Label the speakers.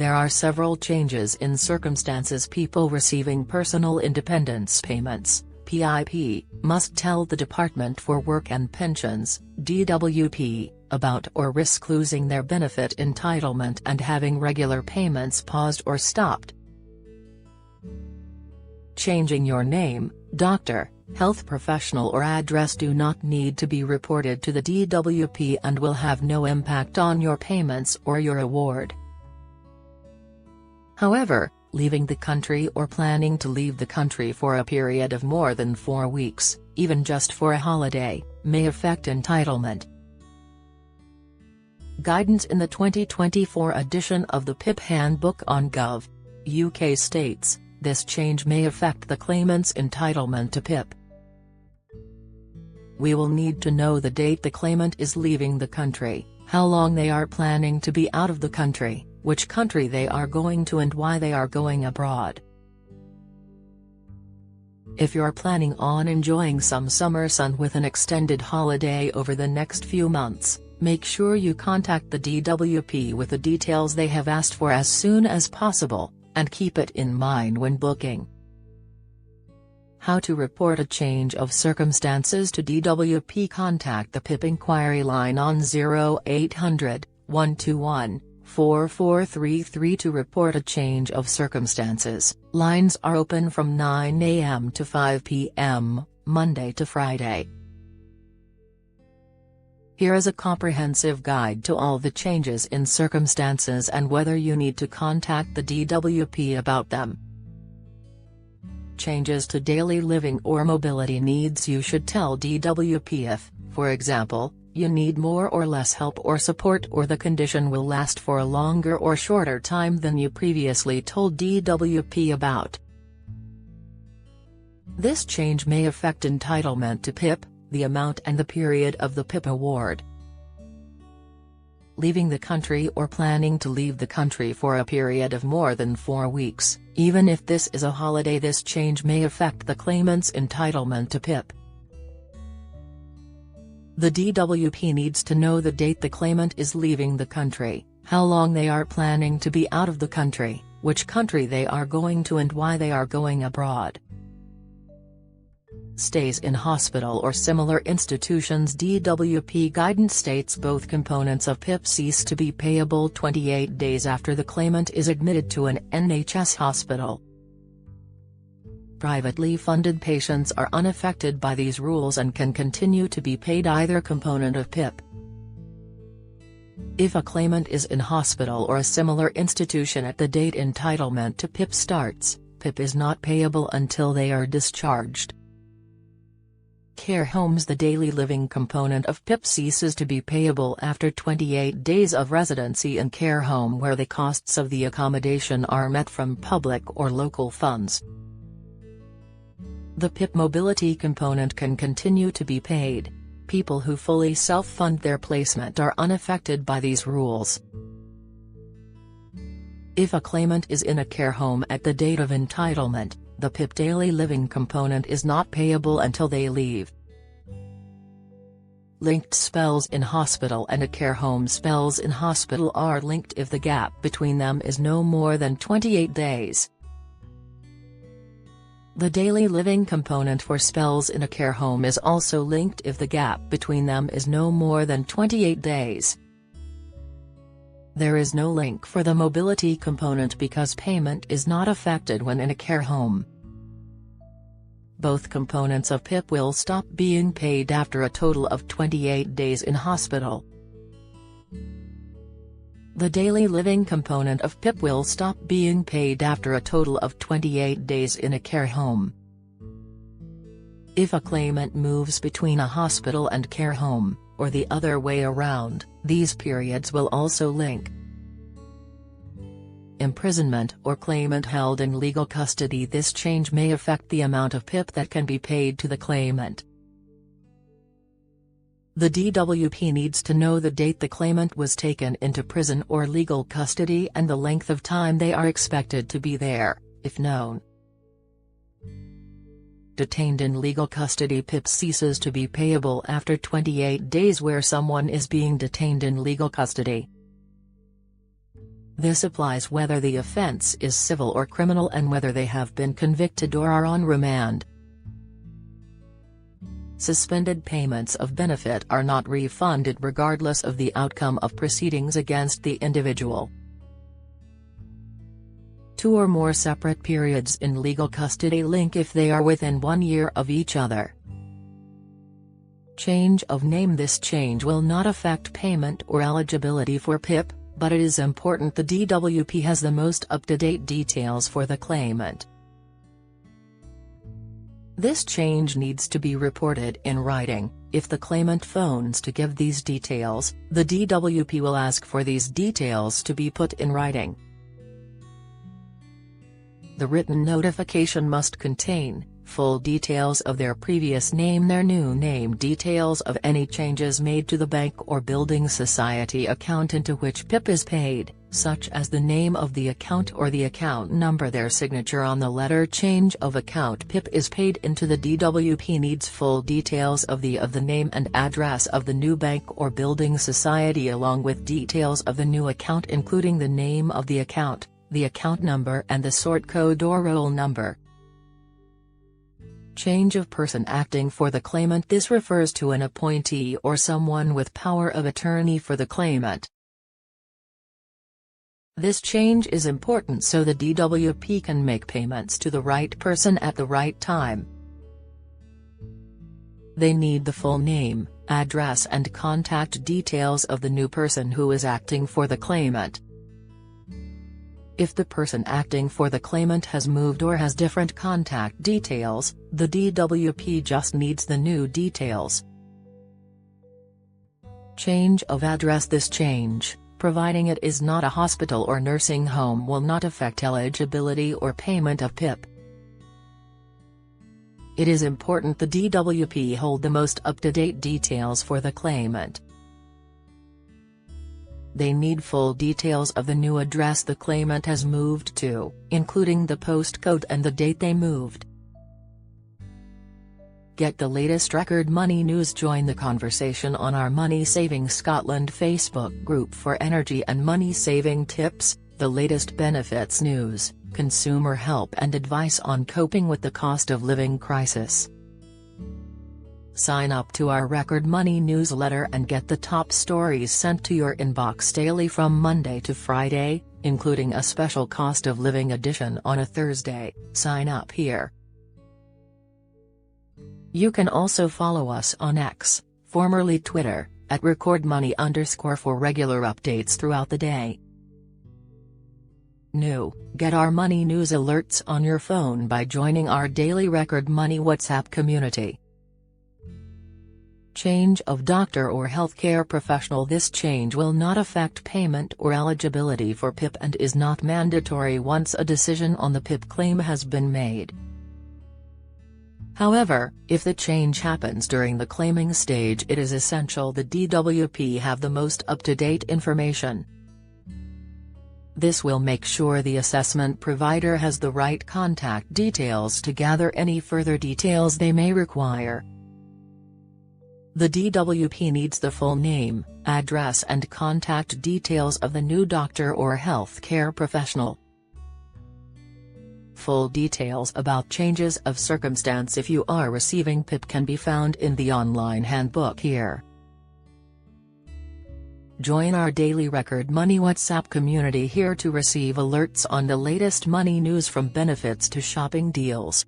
Speaker 1: there are several changes in circumstances. People receiving Personal Independence Payments (PIP) must tell the Department for Work and Pensions (DWP) about or risk losing their benefit entitlement and having regular payments paused or stopped. Changing your name, doctor, health professional or address do not need to be reported to the DWP and will have no impact on your payments or your award. However, leaving the country or planning to leave the country for a period of more than 4 weeks, even just for a holiday, may affect entitlement. Guidance in the 2024 edition of the PIP Handbook on Gov.uk states, this change may affect the claimant's entitlement to PIP. We will need to know the date the claimant is leaving the country, how long they are planning to be out of the country, which country they are going to and why they are going abroad. If you're planning on enjoying some summer sun with an extended holiday over the next few months, make sure you contact the DWP with the details they have asked for as soon as possible, and keep it in mind when booking. How to report a change of circumstances to DWP. Contact the PIP inquiry line on 0800 121 4433 to report a change of circumstances. Lines are open from 9 a.m. to 5 p.m., Monday to Friday. Here is a comprehensive guide to all the changes in circumstances and whether you need to contact the DWP about them. Changes to daily living or mobility needs. You should tell DWP if, for example, you need more or less help or support, or the condition will last for a longer or shorter time than you previously told DWP about. This change may affect entitlement to PIP, the amount and the period of the PIP award. Leaving the country or planning to leave the country for a period of more than 4 weeks, even if this is a holiday. This change may affect the claimant's entitlement to PIP. The DWP needs to know the date the claimant is leaving the country, how long they are planning to be out of the country, which country they are going to and why they are going abroad. Stays in hospital or similar institutions. DWP guidance states both components of PIP cease to be payable 28 days after the claimant is admitted to an NHS hospital. Privately funded patients are unaffected by these rules and can continue to be paid either component of PIP. If a claimant is in hospital or a similar institution at the date entitlement to PIP starts, PIP is not payable until they are discharged. Care homes. The daily living component of PIP ceases to be payable after 28 days of residency in care home where the costs of the accommodation are met from public or local funds. The PIP mobility component can continue to be paid. People who fully self-fund their placement are unaffected by these rules. If a claimant is in a care home at the date of entitlement, the PIP daily living component is not payable until they leave. Linked spells in hospital and a care home. Spells in hospital are linked if the gap between them is no more than 28 days. The daily living component for spells in a care home is also linked if the gap between them is no more than 28 days. There is no link for the mobility component because payment is not affected when in a care home. Both components of PIP will stop being paid after a total of 28 days in hospital. The daily living component of PIP will stop being paid after a total of 28 days in a care home. If a claimant moves between a hospital and care home, or the other way around, these periods will also link. Imprisonment or claimant held in legal custody. This change may affect the amount of PIP that can be paid to the claimant. The DWP needs to know the date the claimant was taken into prison or legal custody and the length of time they are expected to be there, if known. Detained in legal custody. PIP ceases to be payable after 28 days where someone is being detained in legal custody. This applies whether the offense is civil or criminal and whether they have been convicted or are on remand. Suspended payments of benefit are not refunded regardless of the outcome of proceedings against the individual. 2 or more separate periods in legal custody link if they are within 1 year of each other. Change of name. This change will not affect payment or eligibility for PIP, but it is important the DWP has the most up-to-date details for the claimant. This change needs to be reported in writing. If the claimant phones to give these details, the DWP will ask for these details to be put in writing. The written notification must contain full details of their previous name, their new name, details of any changes made to the bank or building society account into which PIP is paid, such as the name of the account or the account number, their signature on the letter change of account PIP is paid into. The DWP needs full details of the name and address of the new bank or building society along with details of the new account including the name of the account, the account number and the sort code or roll number. Change of person acting for the claimant. This refers to an appointee or someone with power of attorney for the claimant. This change is important so the DWP can make payments to the right person at the right time. They need the full name, address and contact details of the new person who is acting for the claimant. If the person acting for the claimant has moved or has different contact details, the DWP just needs the new details. Change of address. This change, providing it is not a hospital or nursing home, will not affect eligibility or payment of PIP. It is important the DWP hold the most up-to-date details for the claimant. They need full details of the new address the claimant has moved to, including the postcode and the date they moved. Get the latest record money news. Join the conversation on our Money Saving Scotland Facebook group for energy and money saving tips, the latest benefits news, consumer help and advice on coping with the cost of living crisis. Sign up to our Record Money newsletter and get the top stories sent to your inbox daily from Monday to Friday, including a special cost of living edition on a Thursday. Sign up here. You can also follow us on X, formerly Twitter, at @recordmoney_ for regular updates throughout the day. New, get our money news alerts on your phone by joining our daily Record Money WhatsApp community. Change of doctor or healthcare professional. This change will not affect payment or eligibility for PIP and is not mandatory once a decision on the PIP claim has been made. However, if the change happens during the claiming stage, it is essential the DWP have the most up-to-date information. This will make sure the assessment provider has the right contact details to gather any further details they may require. The DWP needs the full name, address and contact details of the new doctor or health care professional. Full details about changes of circumstance if you are receiving PIP can be found in the online handbook here. Join our daily Record Money WhatsApp community here to receive alerts on the latest money news from benefits to shopping deals.